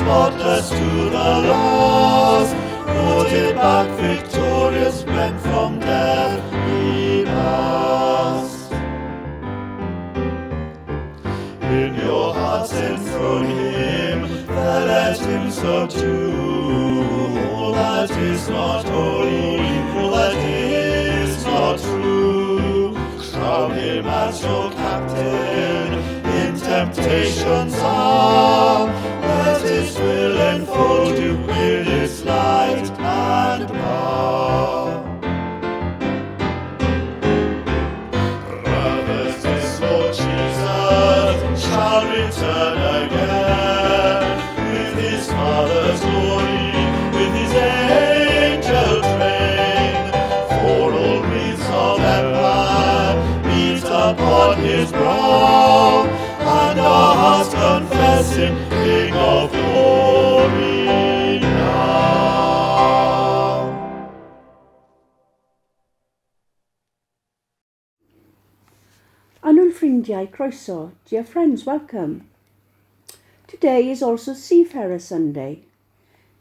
spotless to the last, brought it back victorious when from death he passed. In your hearts enthrone him, there let him subdue all that is not holy, all that is not true. Crown him as your captain in temptation's arm. Let his will enfold you with its light and power. Brothers, this Lord Jesus shall return again with his Father's glory, with his angel train. ffrindiau, croeso. Dear friends, welcome. Today is also Seafarer Sunday.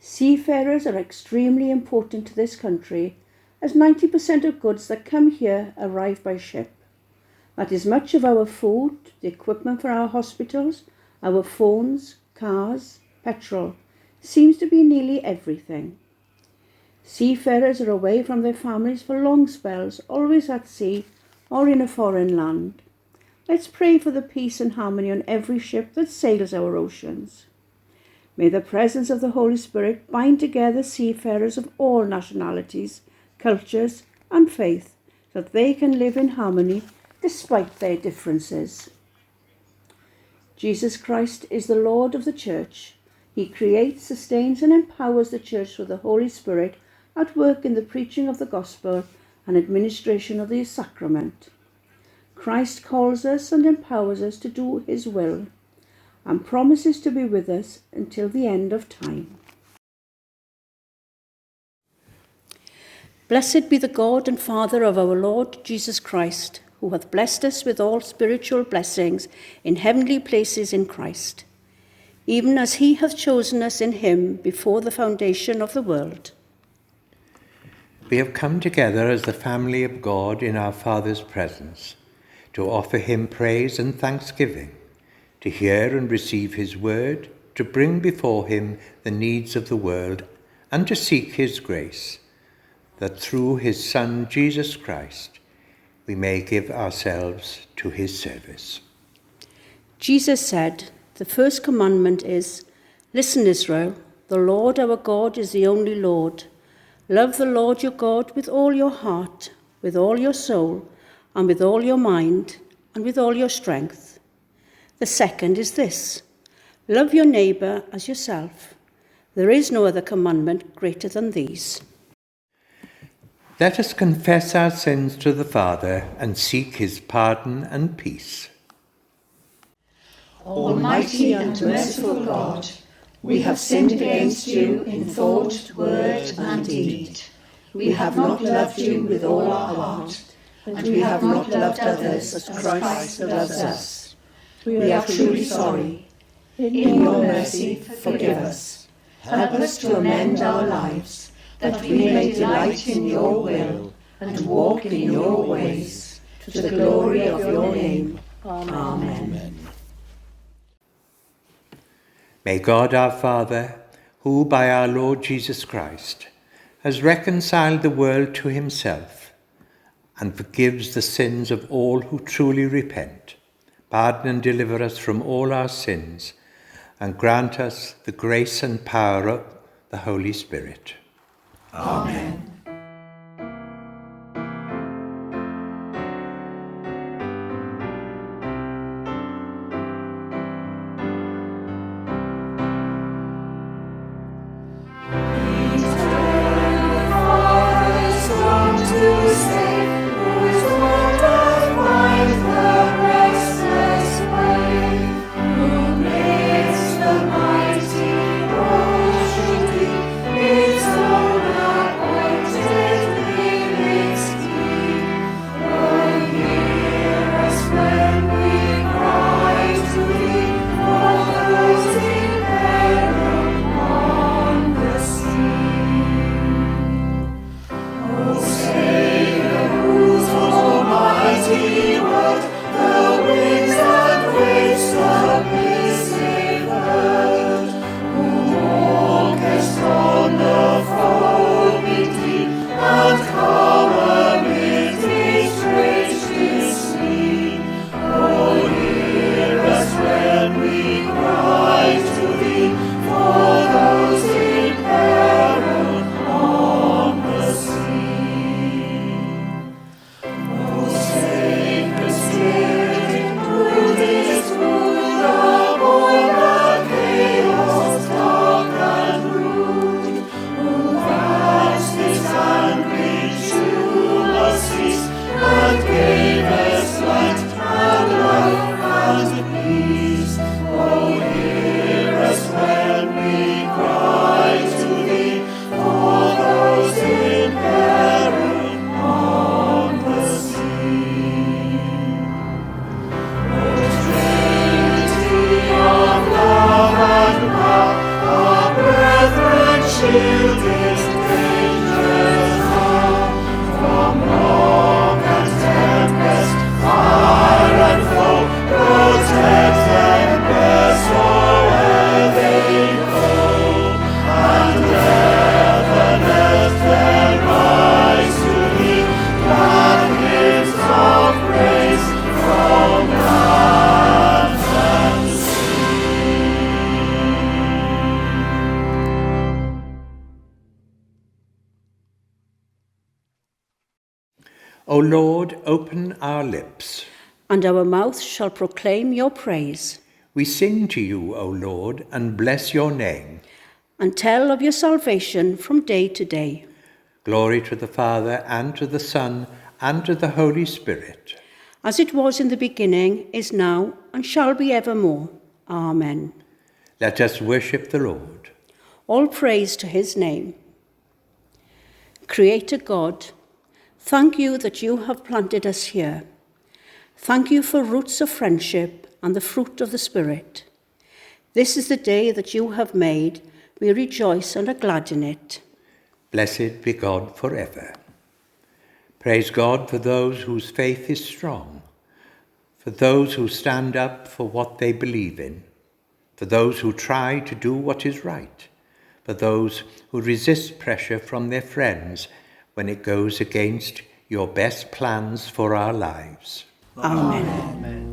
Seafarers are extremely important to this country, as 90% of goods that come here arrive by ship. That is much of our food, the equipment for our hospitals, our phones, cars, petrol, seems to be nearly everything. Seafarers are away from their families for long spells, always at sea or in a foreign land. Let's pray for the peace and harmony on every ship that sails our oceans. May the presence of the Holy Spirit bind together seafarers of all nationalities, cultures and faith, so that they can live in harmony despite their differences. Jesus Christ is the Lord of the Church. He creates, sustains and empowers the Church through the Holy Spirit at work in the preaching of the gospel and administration of the sacrament. Christ calls us and empowers us to do his will and promises to be with us until the end of time. Blessed be the God and Father of our Lord Jesus Christ, who hath blessed us with all spiritual blessings in heavenly places in Christ, even as he hath chosen us in him before the foundation of the world. We have come together as the family of God in our Father's presence, to offer him praise and thanksgiving, to hear and receive his word, to bring before him the needs of the world, and to seek his grace, that through his Son Jesus Christ we may give ourselves to his service. Jesus said, the first commandment is, Listen, Israel, the Lord our God is the only Lord. Love the Lord your God with all your heart, with all your soul, and with all your mind, and with all your strength. The second is this, love your neighbour as yourself. There is no other commandment greater than these. Let us confess our sins to the Father and seek his pardon and peace. Almighty and merciful God, we have sinned against you in thought, word and deed. We have not loved you with all our heart, and we have not loved others as Christ loves us. We are truly sorry. In your mercy, forgive us. Help us to amend our lives, that we may delight in your will and walk in your ways, to the glory of your name. Amen. May God our Father, who by our Lord Jesus Christ has reconciled the world to himself and forgives the sins of all who truly repent, pardon and deliver us from all our sins, and grant us the grace and power of the Holy Spirit. Amen. It's all that O Lord, open our lips. And our mouth shall proclaim your praise. We sing to you, O Lord, and bless your name. And tell of your salvation from day to day. Glory to the Father, and to the Son, and to the Holy Spirit. As it was in the beginning, is now, and shall be evermore. Amen. Let us worship the Lord. All praise to his name. Creator God, thank you that you have planted us here. Thank you for roots of friendship and the fruit of the Spirit. This is the day that you have made. We rejoice and are glad in it. Blessed be God forever. Praise God for those whose faith is strong, for those who stand up for what they believe in, for those who try to do what is right, for those who resist pressure from their friends when it goes against your best plans for our lives. Amen. Amen.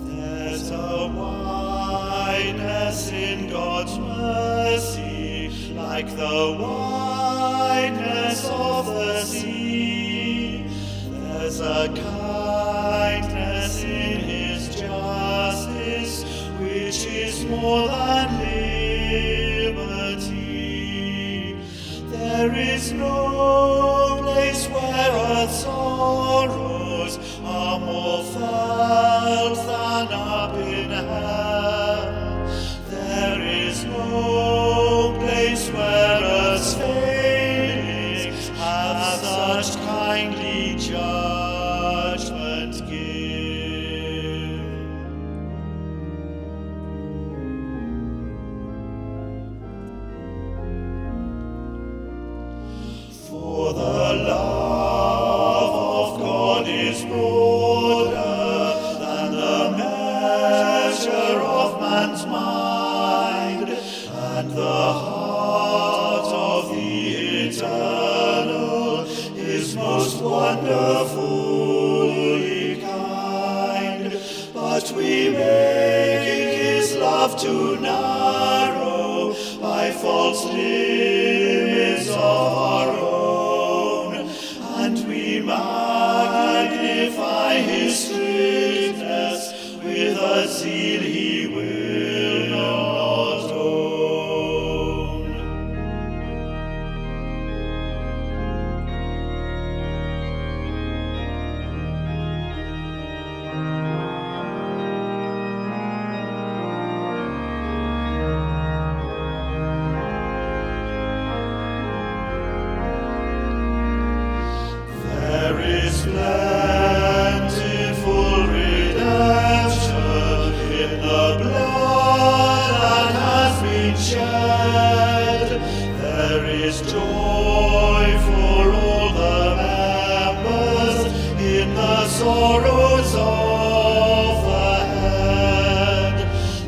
There's a wideness in God's mercy, like the wideness of the sea. There's a kindness in his justice, which is more than liberty. There is no place where earth's sorrows are more felt than up in hell. There is no place where earth's failings have such kindly judgment give. For the love of God is broader than the measure of man's mind, and the heart of the Eternal is most wonderfully kind. But we make his love too narrow by false limits of our own, and we magnify his strictness with a zeal he will not own. There is plentiful redemption in the blood that has been shed. There is joy for all the members in the sorrows of the head.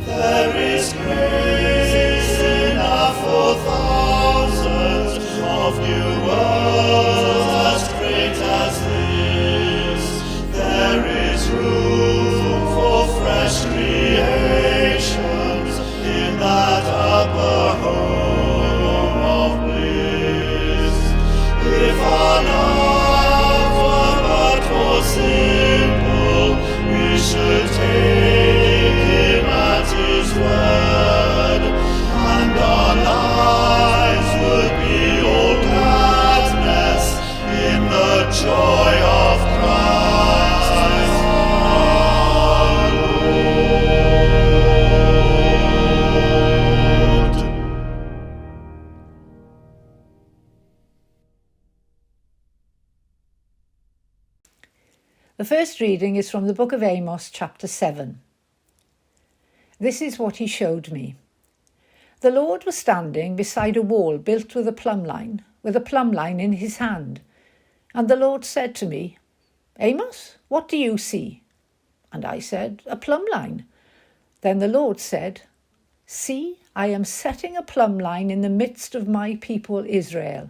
There is grace enough for thousands of new worlds as great as this. There is room for fresh creations in that upper home of bliss. If our love were but more simple, we should take him at his word, and our lives would be all gladness in the joy of Christ our Lord. The first reading is from the book of Amos, chapter 7. This is what he showed me. The Lord was standing beside a wall built with a plumb line in his hand. And the Lord said to me, Amos, what do you see? And I said, a plumb line. Then the Lord said, See, I am setting a plumb line in the midst of my people Israel.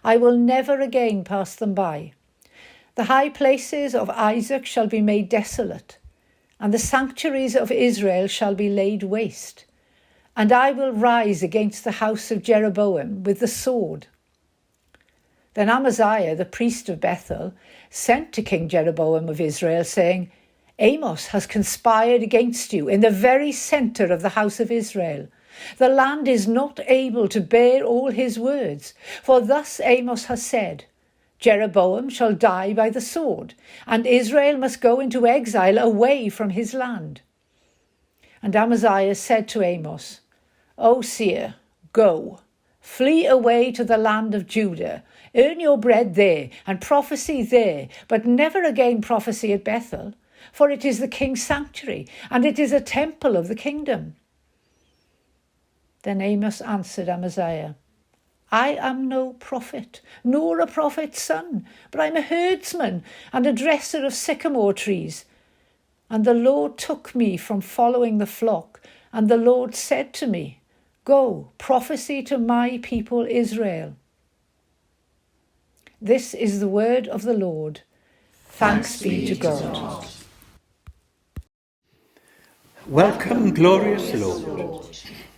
I will never again pass them by. The high places of Isaac shall be made desolate, and the sanctuaries of Israel shall be laid waste. And I will rise against the house of Jeroboam with the sword. Then Amaziah, the priest of Bethel, sent to King Jeroboam of Israel, saying, Amos has conspired against you in the very centre of the house of Israel. The land is not able to bear all his words. For thus Amos has said, Jeroboam shall die by the sword, and Israel must go into exile away from his land. And Amaziah said to Amos, O seer, go, flee away to the land of Judah, earn your bread there, and prophesy there, but never again prophesy at Bethel, for it is the king's sanctuary, and it is a temple of the kingdom. Then Amos answered Amaziah, I am no prophet, nor a prophet's son, but I am a herdsman and a dresser of sycamore trees. And the Lord took me from following the flock, and the Lord said to me, Go, prophesy to my people Israel. This is the word of the Lord. Thanks be to God. Welcome, glorious Lord.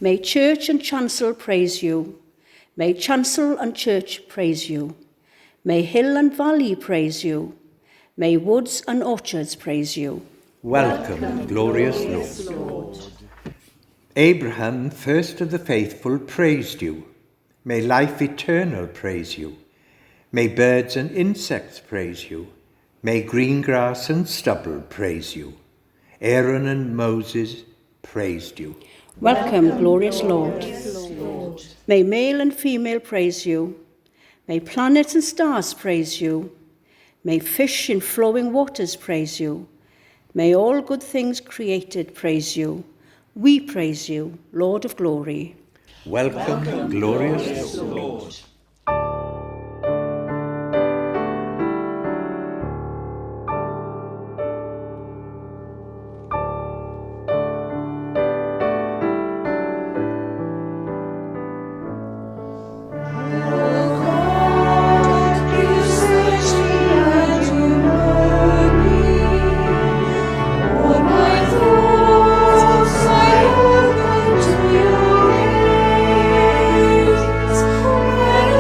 May church and chancel praise you. May chancel and church praise you. May hill and valley praise you. May woods and orchards praise you. Welcome, glorious Lord. Abraham, first of the faithful, praised you. May life eternal praise you. May birds and insects praise you. May green grass and stubble praise you. Aaron and Moses praised you. Welcome, glorious Lord. May male and female praise you. May planets and stars praise you. May fish in flowing waters praise you. May all good things created praise you. We praise you, Lord of glory. Welcome, glorious Lord. Thank you.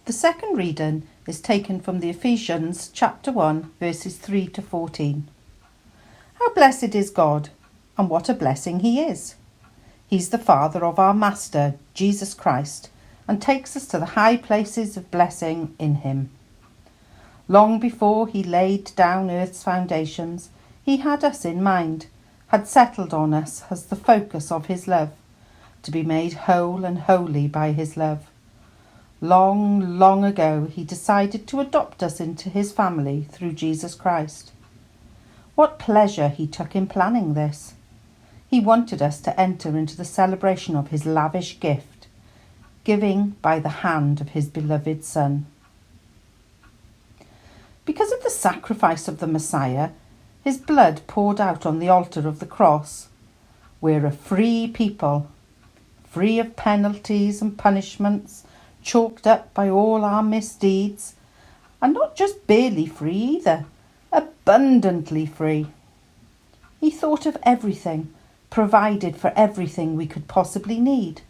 The second reading is taken from the Ephesians chapter 1 verses 3 to 14. How blessed is God, and what a blessing he is. He's the Father of our Master, Jesus Christ, and takes us to the high places of blessing in him. Long before he laid down earth's foundations, he had us in mind, had settled on us as the focus of his love, to be made whole and holy by his love. Long, long ago, he decided to adopt us into his family through Jesus Christ. What pleasure he took in planning this. He wanted us to enter into the celebration of his lavish gift, giving by the hand of his beloved Son. Because of the sacrifice of the Messiah, his blood poured out on the altar of the cross. We're a free people, free of penalties and punishments, chalked up by all our misdeeds, and not just barely free either, abundantly free. He thought of everything, provided for everything we could possibly need,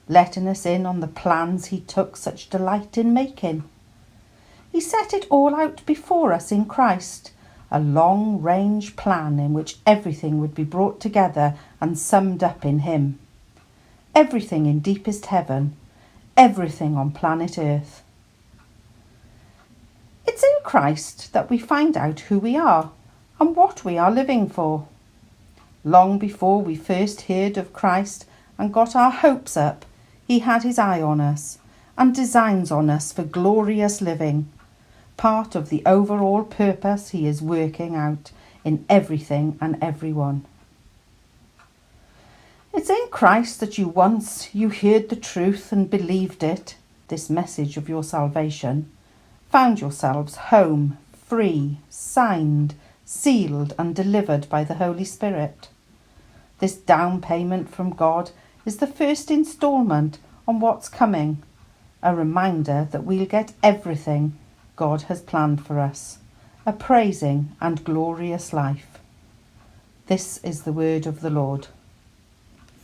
letting us in on the plans he took such delight in making. He set it all out before us in Christ, a long-range plan in which everything would be brought together and summed up in him. Everything in deepest heaven, everything on planet Earth. It's in Christ that we find out who we are and what we are living for. Long before we first heard of Christ and got our hopes up, he had his eye on us and designs on us for glorious living, part of the overall purpose he is working out in everything and everyone. It's in Christ that you heard the truth and believed it, this message of your salvation, found yourselves home, free, signed, sealed and delivered by the Holy Spirit. This down payment from God is the first instalment on what's coming, a reminder that we'll get everything God has planned for us, a praising and glorious life. This is the word of the Lord.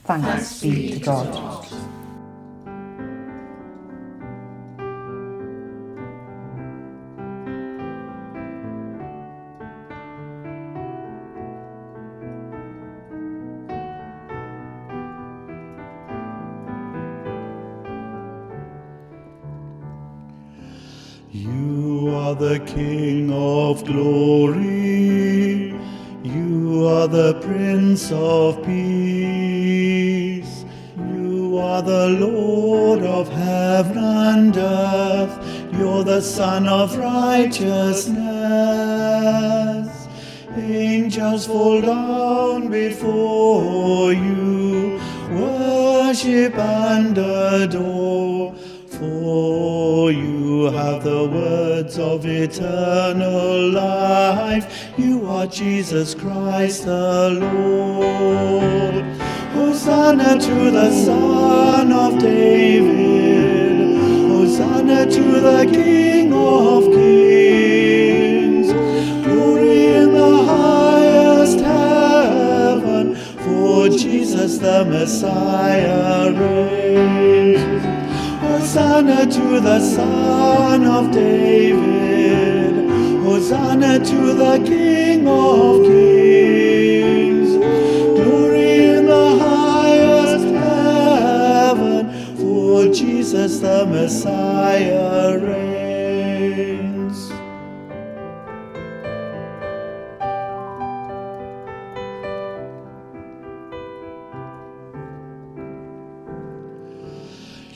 Thanks be to God. You are the King of glory. You are the Prince of peace. You are the Lord of heaven and earth. You're the Son of righteousness. Angels fall down before you, worship and adore. For you have the words of eternal life. You are Jesus Christ the Lord. Hosanna to the Son of David. Hosanna to the King of Kings. Glory in the highest heaven, for Jesus the Messiah reigns. Hosanna to the Son of David. Hosanna to the King of Kings. Glory in the highest heaven, for Jesus the Messiah reigns.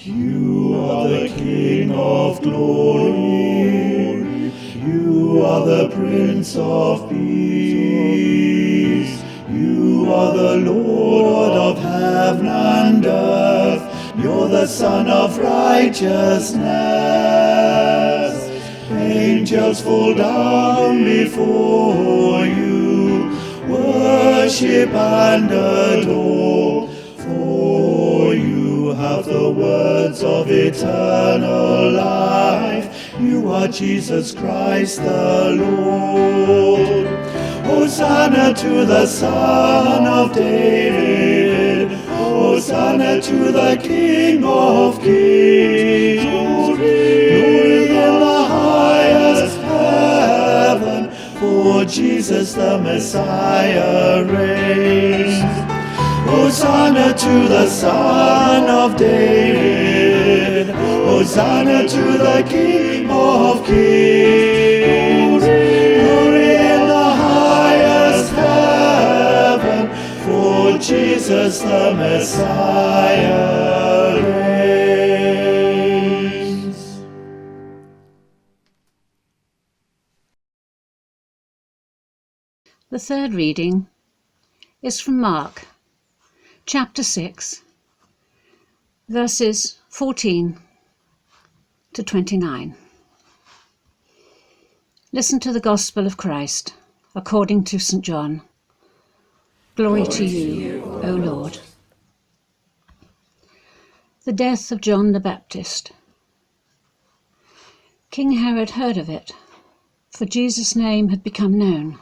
You are the King of glory. You are the Prince of peace. You are the Lord of heaven and earth. You're the Son of righteousness. Angels fall down before you, worship and adore. For you have the words of eternal life. You are Jesus Christ the Lord. Hosanna to the Son of David. Hosanna to the King of Kings. Glory Jesus the Messiah reigns. Hosanna to the Son of David, Hosanna to the King of Kings. Glory in the highest heaven, for Jesus the Messiah reigns. The third reading is from Mark, chapter 6, verses 14 to 29. Listen to the Gospel of Christ according to St. John. Glory to you, O Lord. The death of John the Baptist. King Herod heard of it, for Jesus' name had become known.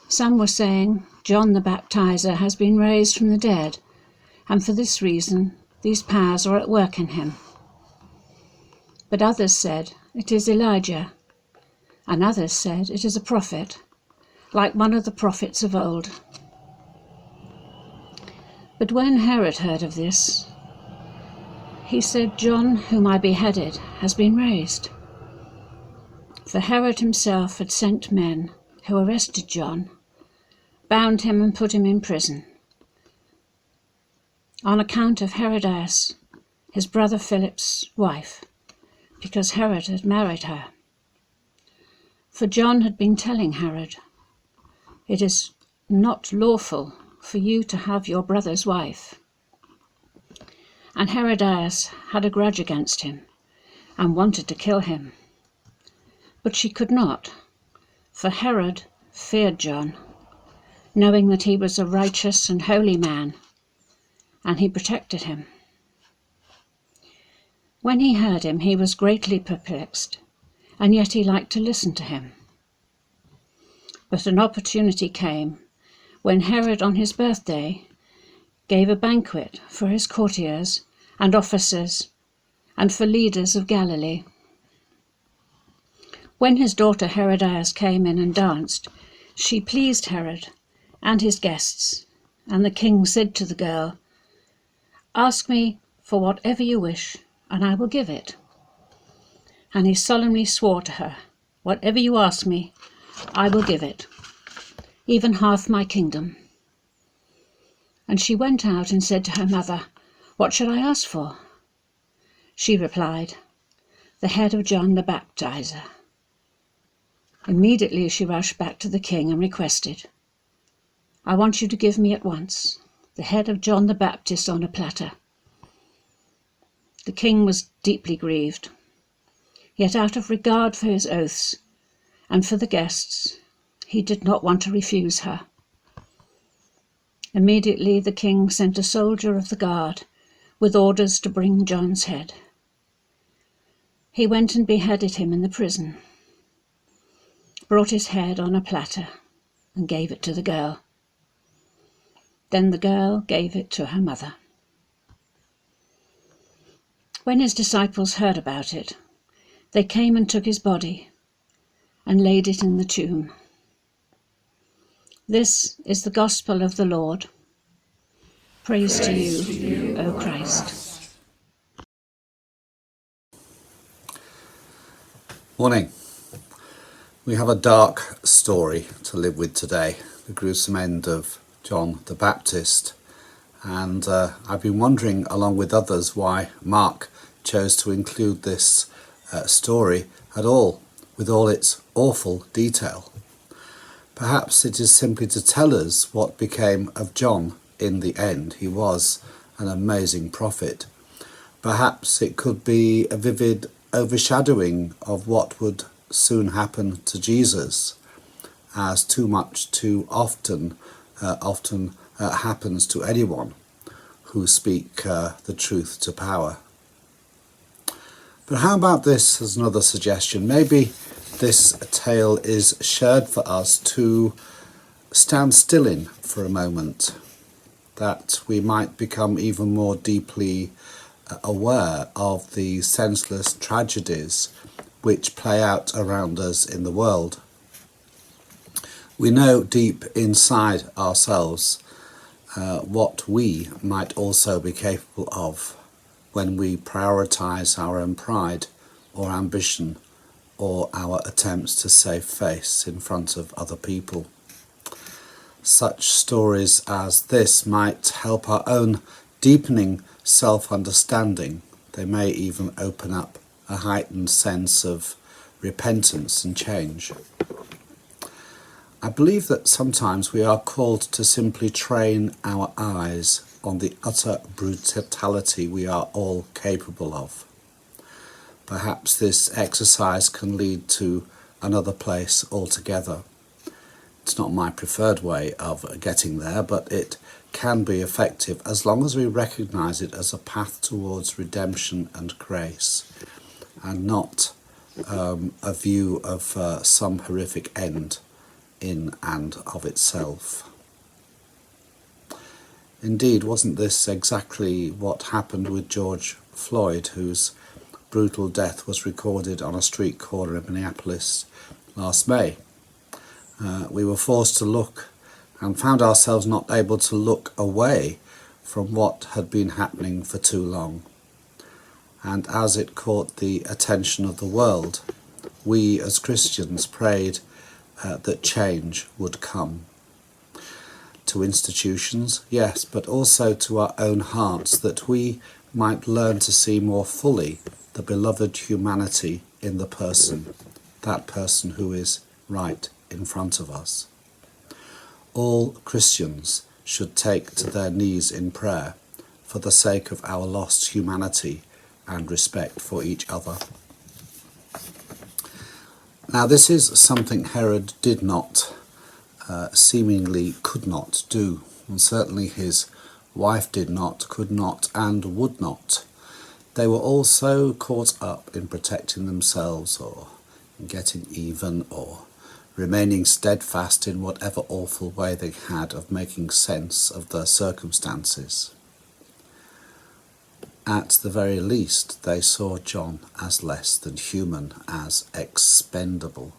Some were saying, John the Baptizer has been raised from the dead, and for this reason these powers are at work in him. But others said, it is Elijah, and others said, it is a prophet, like one of the prophets of old. But when Herod heard of this, he said, John, whom I beheaded, has been raised. For Herod himself had sent men who arrested John, bound him and put him in prison, on account of Herodias, his brother Philip's wife, because Herod had married her. For John had been telling Herod, it is not lawful for you to have your brother's wife. And Herodias had a grudge against him and wanted to kill him. But she could not, for Herod feared John, knowing that he was a righteous and holy man, and he protected him. When he heard him, he was greatly perplexed, and yet he liked to listen to him. But an opportunity came when Herod, on his birthday, gave a banquet for his courtiers and officers and for leaders of Galilee. When his daughter Herodias came in and danced, she pleased Herod and his guests, and the king said to the girl, ask me for whatever you wish, and I will give it. And he solemnly swore to her, whatever you ask me, I will give it, even half my kingdom. And she went out and said to her mother, what should I ask for? She replied, the head of John the Baptizer. Immediately she rushed back to the king and requested, I want you to give me at once the head of John the Baptist on a platter. The king was deeply grieved, yet out of regard for his oaths and for the guests, he did not want to refuse her. Immediately the king sent a soldier of the guard with orders to bring John's head. He went and beheaded him in the prison, brought his head on a platter and gave it to the girl. Then the girl gave it to her mother. When his disciples heard about it, they came and took his body and laid it in the tomb. This is the gospel of the Lord. Praise to you, O Christ. Morning. We have a dark story to live with today, the gruesome end of John the Baptist. And I've been wondering, along with others, why Mark chose to include this story at all, with all its awful detail. Perhaps it is simply to tell us what became of John in the end. He was an amazing prophet. Perhaps it could be a vivid overshadowing of what would soon happen to Jesus, as too often happens to anyone who speak the truth to power. But how about this as another suggestion? Maybe this tale is shared for us to stand still in for a moment, that we might become even more deeply aware of the senseless tragedies which play out around us in the world. We know deep inside ourselves what we might also be capable of when we prioritise our own pride or ambition or our attempts to save face in front of other people. Such stories as this might help our own deepening self-understanding. They may even open up a heightened sense of repentance and change. I believe that sometimes we are called to simply train our eyes on the utter brutality we are all capable of. Perhaps this exercise can lead to another place altogether. It's not my preferred way of getting there, but it can be effective as long as we recognise it as a path towards redemption and grace, and not a view of some horrific end in and of itself. Indeed, wasn't this exactly what happened with George Floyd, whose brutal death was recorded on a street corner in Minneapolis last May? We were forced to look and found ourselves not able to look away from what had been happening for too long. And as it caught the attention of the world, we as Christians prayed that change would come. To institutions, yes, but also to our own hearts, that we might learn to see more fully the beloved humanity in the person, that person who is right in front of us. All Christians should take to their knees in prayer for the sake of our lost humanity and respect for each other. Now, this is something Herod did not, seemingly could not do, and certainly his wife did not, could not, and would not. They were all so caught up in protecting themselves or in getting even or remaining steadfast in whatever awful way they had of making sense of their circumstances. At the very least, they saw John as less than human, as expendable,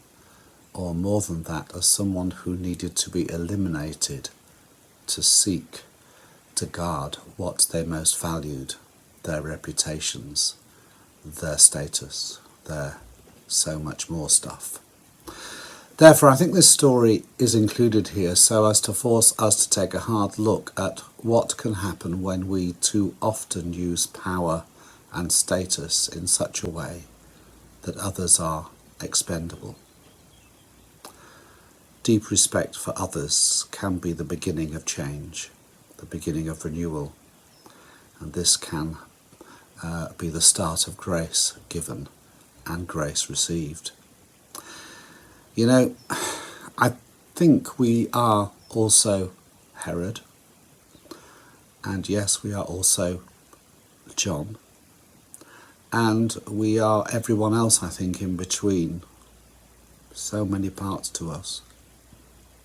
or more than that, as someone who needed to be eliminated, to seek, to guard what they most valued, their reputations, their status, their so much more stuff. Therefore, I think this story is included here so as to force us to take a hard look at what can happen when we too often use power and status in such a way that others are expendable. Deep respect for others can be the beginning of change, the beginning of renewal, and this can be the start of grace given and grace received. You know, I think we are also Herod, and yes, we are also John, and we are everyone else, I think, in between. So many parts to us.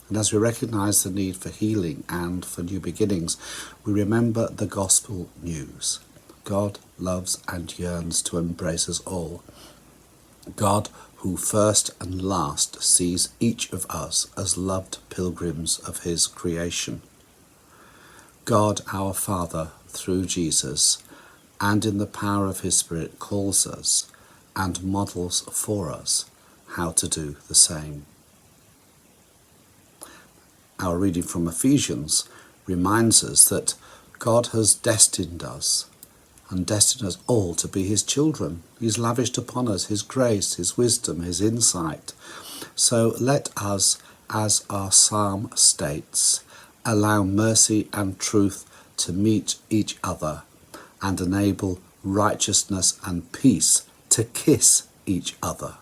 And as we recognise the need for healing and for new beginnings, we remember the gospel news. God loves and yearns to embrace us all. God, who first and last sees each of us as loved pilgrims of his creation. God, our Father, through Jesus, and in the power of his Spirit, calls us and models for us how to do the same. Our reading from Ephesians reminds us that God has destined us and destined us all to be his children. He's lavished upon us his grace, his wisdom, his insight. So let us, as our psalm states, allow mercy and truth to meet each other and enable righteousness and peace to kiss each other.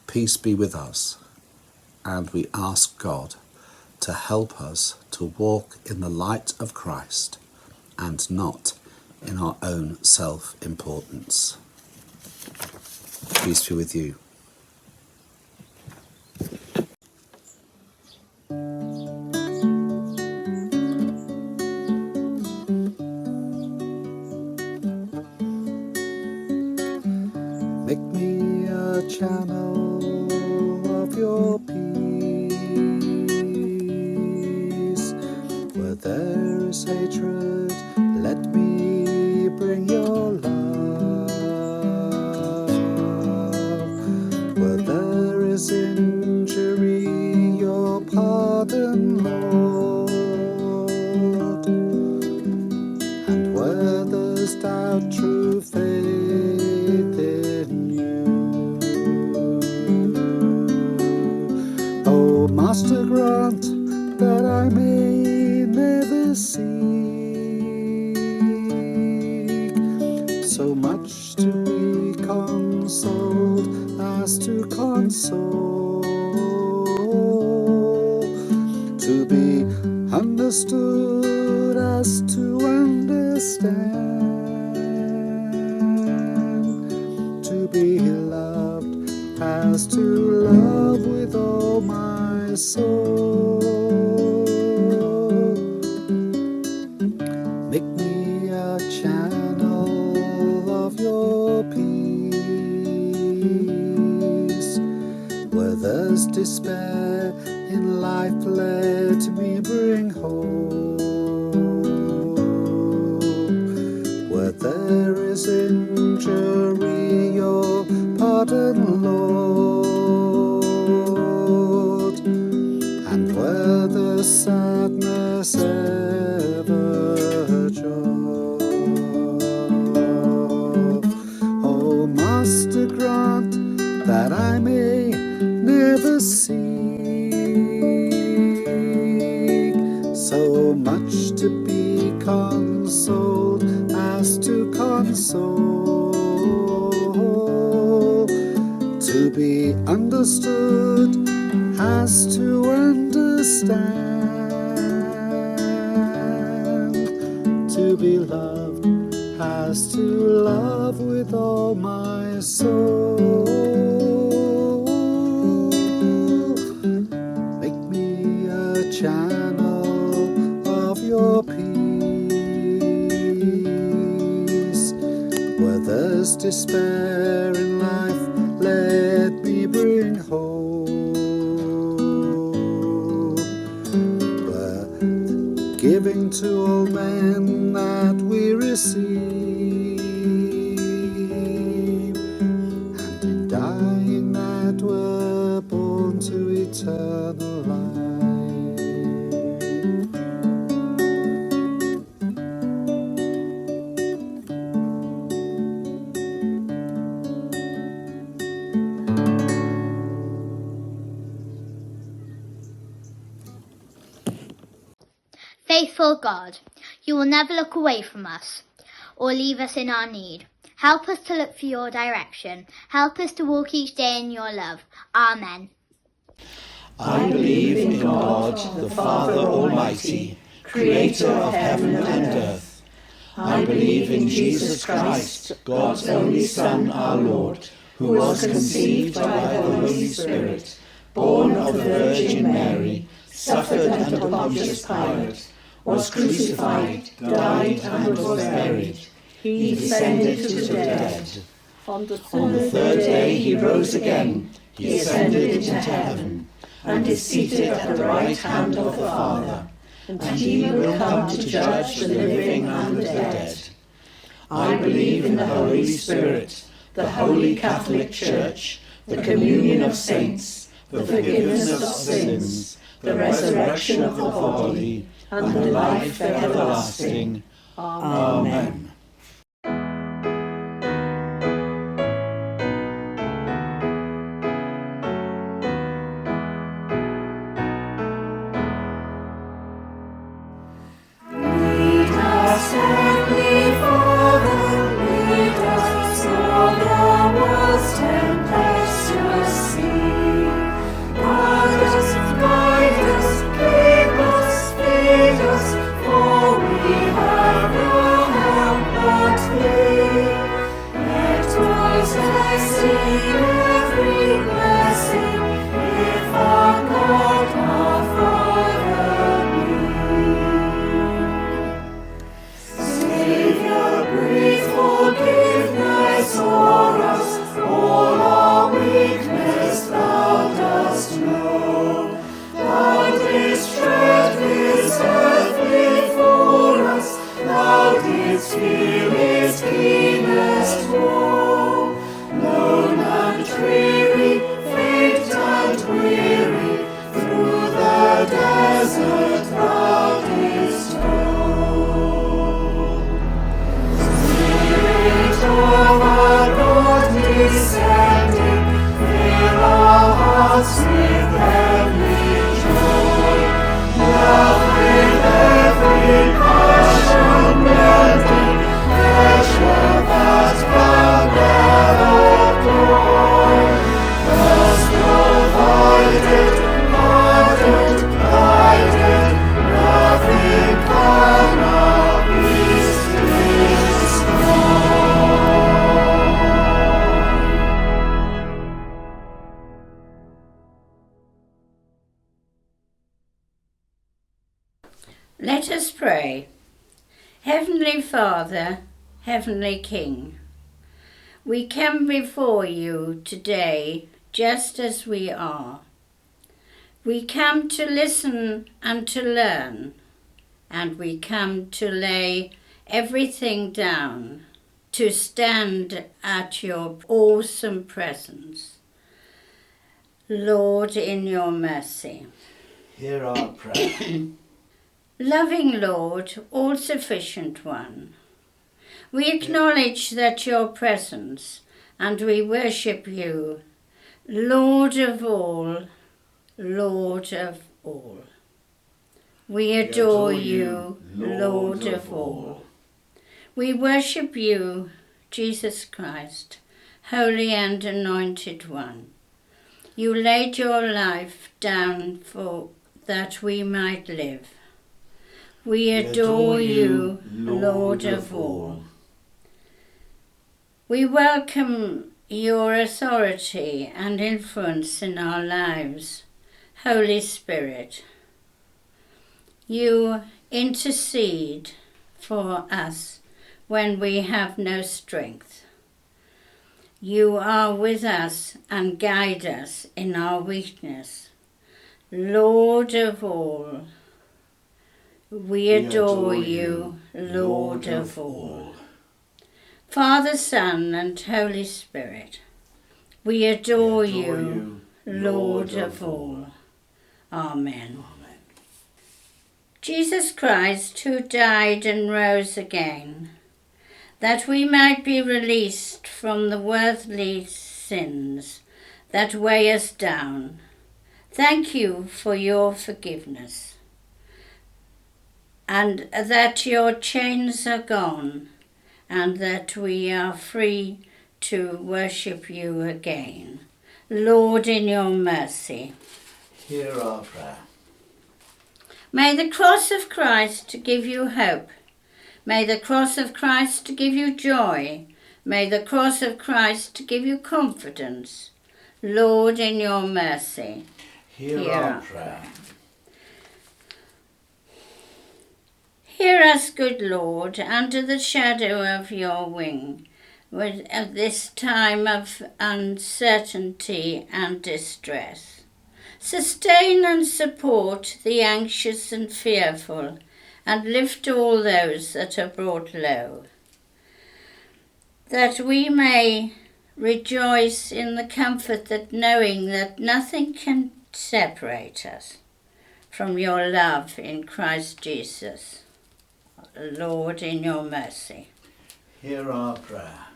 Peace be with us, and we ask God to help us to walk in the light of Christ and not in our own self-importance. Peace be with you. Make me a channel of your peace. let me bring your love. Where there is injury, your pardon, Lord. And where there's doubt, true faith in you. Oh, Master, grant that I may never seek so much to be consoled as to console, to be understood as to understand, to be loved as to love with all my soul. Make me a channel of your peace. Where there's despair in life, let me bring hope. Where there is injury, your pardon, Lord. And where there's sadness, ever joy. Oh, Master, grant that I may never seek so much to be consoled as to console, to be understood as to understand, to be loved as to love with all my soul. Make me a channel of your peace. Where there's despair in life, let me bring hope. Where giving to all men that we receive, and in dying that we're born to eternal life. Faithful God, you will never look away from us or leave us in our need. Help us to look for your direction. Help us to walk each day in your love. Amen. I believe in God, the Father Almighty, creator of heaven and earth. I believe in Jesus Christ, God's only Son, our Lord, who was conceived by the Holy Spirit, born of the Virgin Mary, suffered under Pontius Pilate, was crucified, died, and was buried. He descended to the dead. On the third day he rose again. He ascended into heaven, and is seated at the right hand of the Father. And he will come to judge the living and the dead. I believe in the Holy Spirit, the Holy Catholic Church, the communion of saints, the forgiveness of sins, the resurrection of the body, and the life everlasting. Amen. Lead us, Heavenly Father, lead us o'er the world's tempestuous sea. Guide us, keep us, feed us, for we have no help its spirit's keenest woe. Lone and dreary, faint and weary, through the desert thou didst go. Spirit of our Lord descending, fill our hearts with heavenly joy. Love with every passion blending, pleasure that banner of glory. Thus provided, guarded, guided, nothing can our peace destroy. Let us pray. Heavenly Father, Heavenly King, we come before you today just as we are. We come to listen and to learn, and we come to lay everything down, to stand at your awesome presence. Lord, in your mercy. Hear our prayer. Loving Lord, all-sufficient one, we acknowledge that your presence, and we worship you, Lord of all, Lord of all. We adore you, Lord of all. We worship you, Jesus Christ, Holy and Anointed One. You laid your life down for that we might live. We adore you, Lord of all. We welcome your authority and influence in our lives, Holy Spirit. You intercede for us when we have no strength. You are with us and guide us in our weakness. Lord of all, we adore you, Lord of all. Father, Son, and Holy Spirit, we adore you, Lord of all. Amen. Jesus Christ, who died and rose again, that we might be released from the worldly sins that weigh us down. Thank you for your forgiveness, and that your chains are gone, and that we are free to worship you again. Lord, in your mercy. Hear our prayer. May the cross of Christ give you hope. May the cross of Christ give you joy. May the cross of Christ give you confidence. Lord, in your mercy. Hear our prayer. Hear us, good Lord, under the shadow of your wing, at this time of uncertainty and distress. Sustain and support the anxious and fearful, and lift all those that are brought low, that we may rejoice in the comfort that knowing that nothing can separate us from your love in Christ Jesus. Lord, in your mercy. Hear our prayer.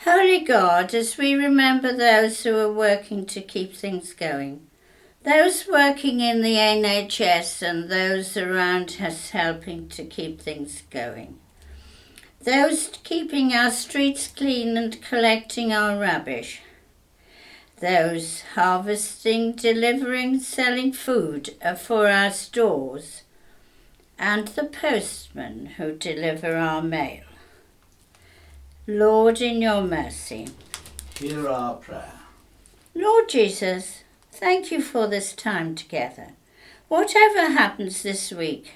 Holy God, as we remember those who are working to keep things going, those working in the NHS and those around us helping to keep things going, those keeping our streets clean and collecting our rubbish, those harvesting, delivering, selling food for our stores, and the postmen who deliver our mail. Lord, in your mercy. Hear our prayer. Lord Jesus, thank you for this time together. Whatever happens this week,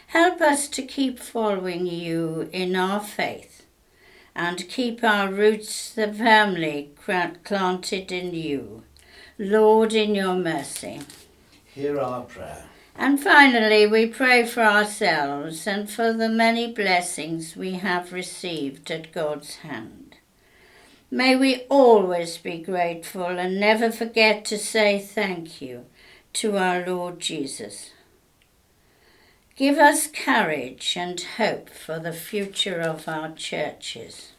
help us to keep following you in our faith and keep our roots firmly planted in you. Lord, in your mercy. Hear our prayer. And finally, we pray for ourselves and for the many blessings we have received at God's hand. May we always be grateful and never forget to say thank you to our Lord Jesus. Give us courage and hope for the future of our churches.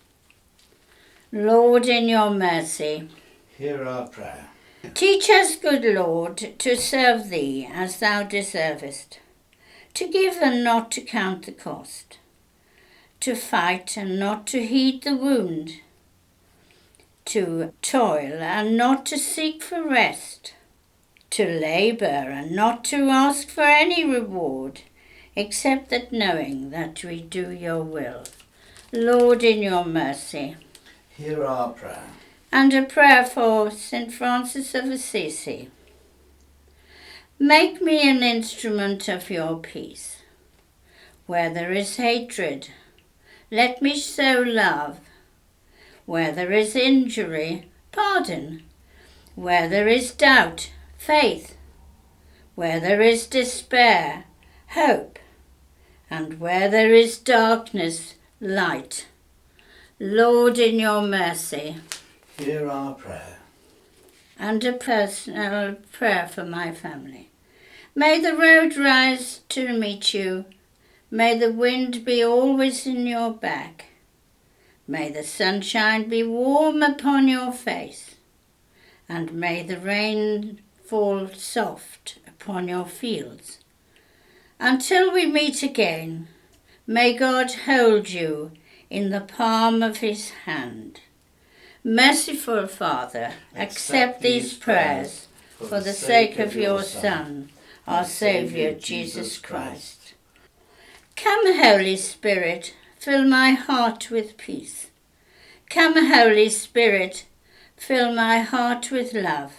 Lord, in your mercy, Hear our prayer. teach us, good Lord, to serve thee as thou deservest, to give and not to count the cost, to fight and not to heed the wound, to toil and not to seek for rest, to labour and not to ask for any reward, except that knowing that we do your will. Lord, in your mercy. Hear our prayer. And a prayer for St. Francis of Assisi. Make me an instrument of your peace. Where there is hatred, let me sow love. Where there is injury, pardon. Where there is doubt, faith. Where there is despair, hope. And where there is darkness, light. Lord, in your mercy. Hear our prayer. And a personal prayer for my family. May the road rise to meet you. May the wind be always in your back. May the sunshine be warm upon your face. And may the rain fall soft upon your fields. Until we meet again, may God hold you in the palm of his hand. Merciful Father, accept these prayers for the sake of your Son, our Saviour, Jesus Christ. Come, Holy Spirit, fill my heart with peace. Come, Holy Spirit, fill my heart with love.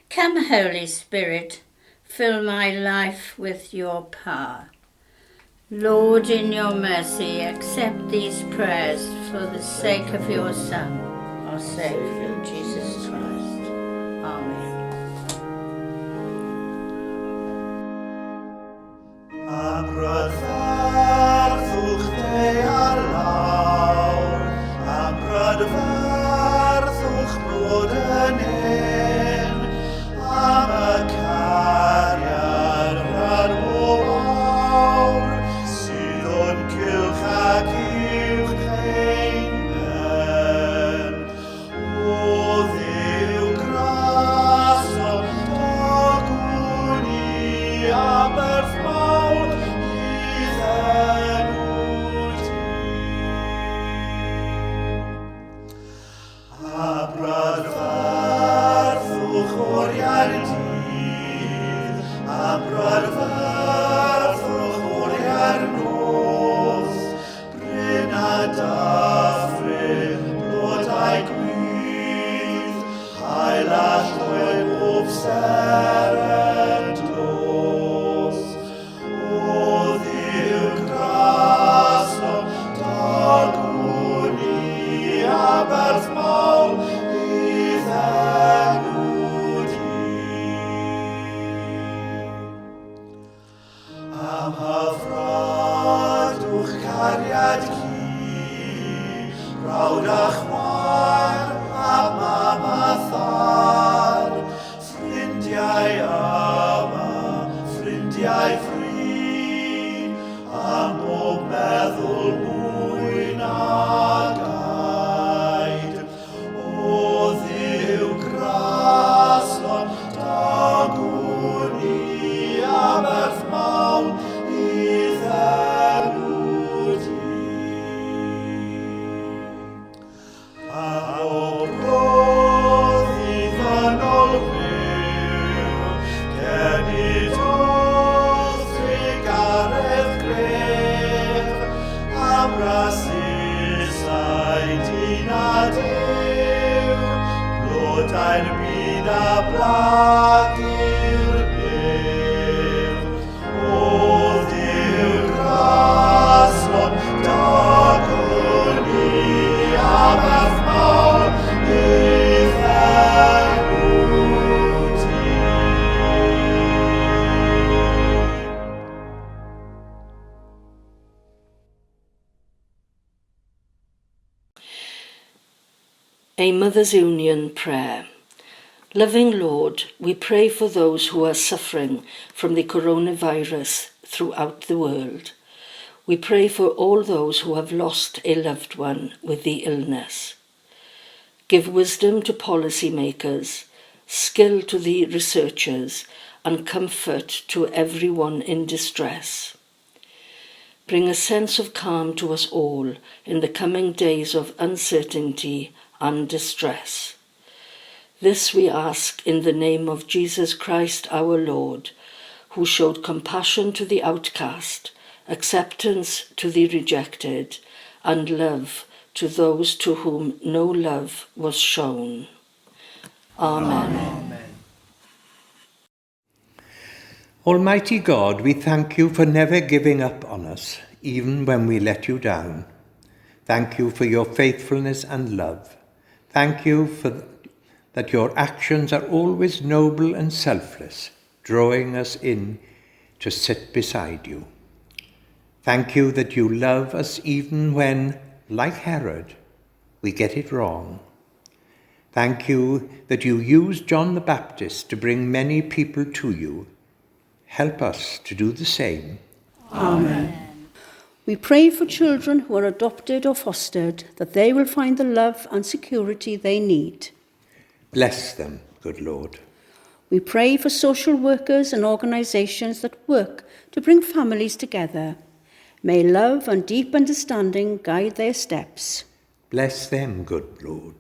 Come, Holy Spirit, fill my life with your power. Lord, in your mercy, accept these prayers for the sake of your Son, our Saviour, Jesus Christ. Amen. Brydferthwch te ar lawr, brydferthwch brod yn un, am y cariad rhan o awr, sydd o'n cylch ac uwch ein. O Dduw grasom, dogwn i aberth mawr, brydferthwch o'r iardydd, brydferthwch o'r iarnos, bryn a dyffryn, blodau gwydd, hael a llwyn bob serent dos. O Dduw grasom, dogwn i aberth mawr, am hyfrydwch cariad ci, brawd a chwaer, a mam a thad, ffrindiau yma, ffrindiau ffri, am bob meddwl mwy na gaid. O Dduw grasom, dogwn i aberth mawr, i ddenw di. A o brodd i ddynol fyw, genedlodd trigaredd gref, am rasysau dyn a Duw, blodau'r byd a blag i'r byw. O Dduw grasom, dogwn i aberth mawr, i ddenw di. A Mother's Union Prayer. Loving Lord, we pray for those who are suffering from the coronavirus throughout the world. We pray for all those who have lost a loved one with the illness. Give wisdom to policymakers, skill to the researchers, and comfort to everyone in distress. Bring a sense of calm to us all in the coming days of uncertainty and distress. This we ask in the name of Jesus Christ our Lord, who showed compassion to the outcast, acceptance to the rejected, and love to those to whom no love was shown. Amen. Amen. Almighty God, we thank you for never giving up on us, even when we let you down. Thank you for your faithfulness and love. Thank you for that your actions are always noble and selfless, drawing us in to sit beside you. Thank you that you love us even when, like Herod, we get it wrong. Thank you that you used John the Baptist to bring many people to you. Help us to do the same. Amen. We pray for children who are adopted or fostered, that they will find the love and security they need. Bless them, good Lord. We pray for social workers and organisations that work to bring families together. May love and deep understanding guide their steps. Bless them, good Lord.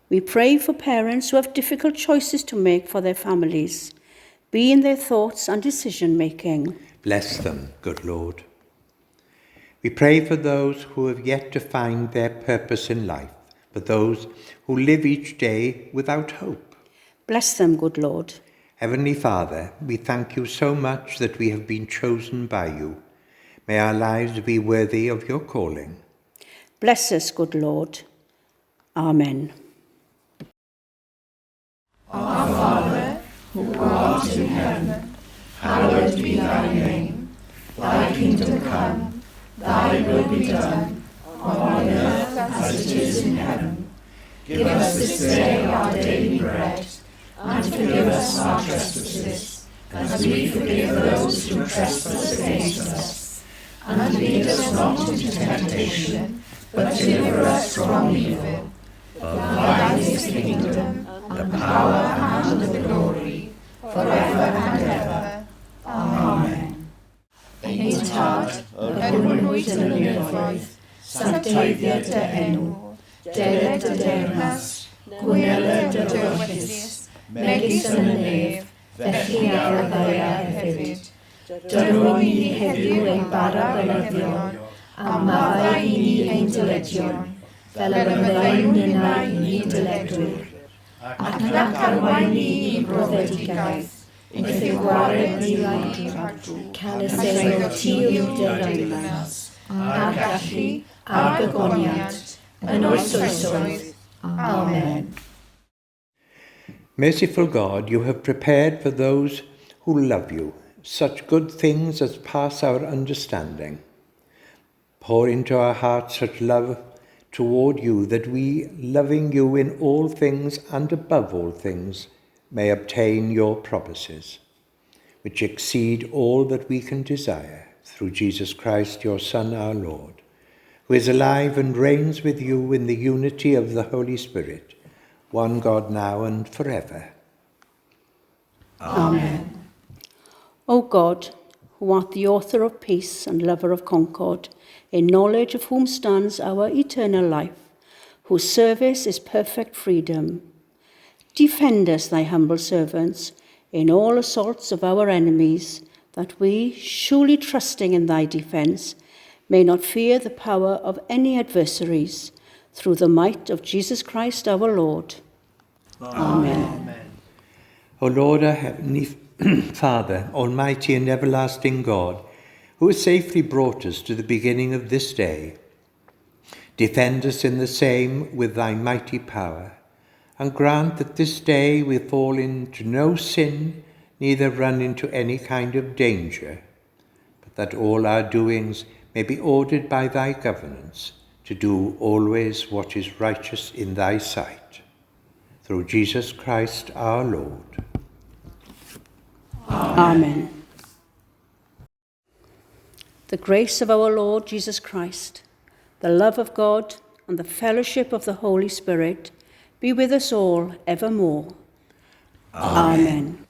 We pray for parents who have difficult choices to make for their families. Be in their thoughts and decision-making. Bless them, good Lord. We pray for those who have yet to find their purpose in life, for those who live each day without hope. Bless them, good Lord. Heavenly Father, we thank you so much that we have been chosen by you. May our lives be worthy of your calling. Bless us, good Lord. Amen. Our Father, who art in heaven, hallowed be thy name. Thy kingdom come, thy will be done, on earth as it is in heaven. Give us this day our daily bread, and forgive us our trespasses, as we forgive those who trespass against us. And lead us not into temptation, but deliver us from evil. For thine is the kingdom, the power, and the glory, forever and ever. Amen. Ein tad, hwnnwyd yn y nefoedd, sancteiddiodd dy enw, deled dy dernas, gwneled dy dywyllus, megis yn y nef, felly ar y ddaiar hefyd. Dylwn ni heddiw ein bara bynyddion, a maddau i ni ein dyledion, fel y byddai'n yna i ni dyledwyr. Ac nac arwain ni i broddedigaeth, wrth ei gwared ni laid, cael y sefyll tîl dy reimlas, a'r gallu, a'r gogoniad, yn oes oesoedd. Amen. Merciful God, you have prepared for those who love you such good things as pass our understanding. Pour into our hearts such love toward you that we, loving you in all things and above all things, may obtain your promises, which exceed all that we can desire, through Jesus Christ, your Son, our Lord, who is alive and reigns with you in the unity of the Holy Spirit, one God now and forever. Amen. O God, who art the author of peace and lover of concord, in knowledge of whom stands our eternal life, whose service is perfect freedom, defend us, thy humble servants, in all assaults of our enemies, that we, surely trusting in thy defence, may not fear the power of any adversaries, through the might of Jesus Christ our Lord. Amen. O Lord, our heavenly Father, almighty and everlasting God, who has safely brought us to the beginning of this day, defend us in the same with thy mighty power, and grant that this day we fall into no sin, neither run into any kind of danger, but that all our doings may be ordered by thy governance, to do always what is righteous in thy sight. Through Jesus Christ our Lord. Amen. The grace of our Lord Jesus Christ, the love of God, and the fellowship of the Holy Spirit be with us all evermore. Amen.